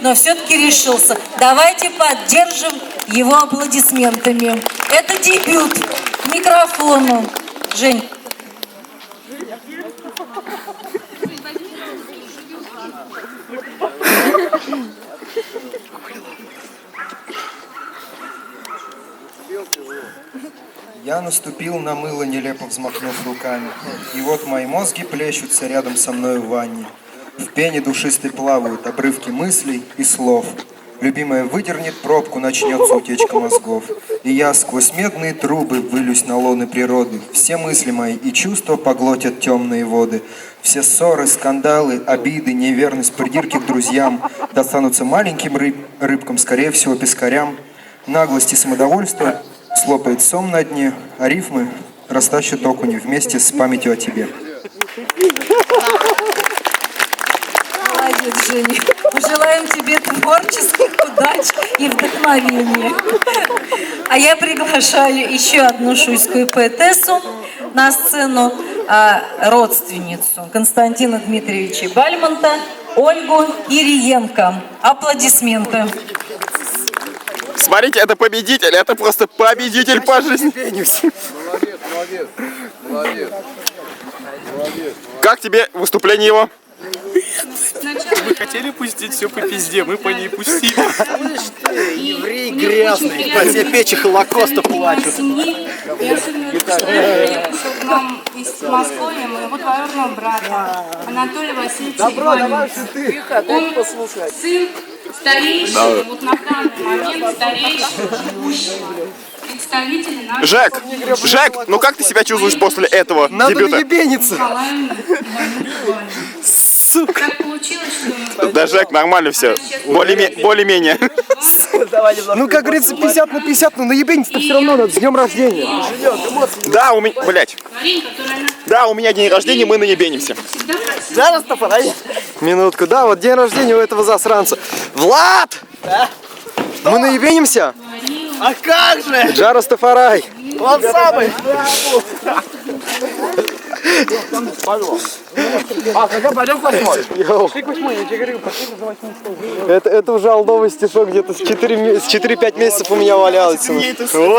Но все-таки решился. Давайте поддержим его аплодисментами. Это дебют. К микрофону. Жень. Я наступил на мыло, нелепо взмахнув руками, и вот мои мозги плещутся рядом со мной в ванне. В пене душистой плавают обрывки мыслей и слов. Любимая выдернет пробку, начнется утечка мозгов. И я сквозь медные трубы вылюсь на лоны природы. Все мысли мои и чувства поглотят темные воды. Все ссоры, скандалы, обиды, неверность, придирки к друзьям достанутся маленьким рыбкам, скорее всего пескарям. Наглость и самодовольство слопает сом на дне, а рифмы растащат окуни вместе с памятью о тебе. Молодец, Женя. Желаем тебе творческих удач и вдохновения. А я приглашаю еще одну шуйскую поэтессу на сцену, родственницу Константина Дмитриевича Бальмонта, Ольгу Ириенко. Аплодисменты. Смотрите, это победитель, это просто победитель по жизни. Молодец, молодец, молодец, молодец. Как тебе выступление его? Вы хотели пустить все по пизде, мы по ней пустили. Слышь ты, еврей грязный, по тебе печи Холокоста плачут. Я сегодня пришел к нам из Москвы, моего двоюродного брата Анатолия Васильевича Иванова. Он сын старейшего, вот на данный момент старейшего представителя нашего... Жек, ну как ты себя чувствуешь после этого дебюта? ебениться. Так получилось, что... Да, Жек, нормально все. Более-менее. Ну, как говорится, 50 на 50, но наебениться-то все равно надо. С днем рождения. Да, у меня... Блять. Да, у меня день рождения, мы наебенимся. Да, Растафарай? Минутку, да, вот день рождения у этого засранца. Влад! Да? Мы наебенимся? А как же? Джа Растафарай. Он самый. А, когда пойдем к 8? Ты к 8, я тебе говорю, пошли за 8 стол. Это уже алдовый стишок, где-то с 4-5 месяцев у меня валялся.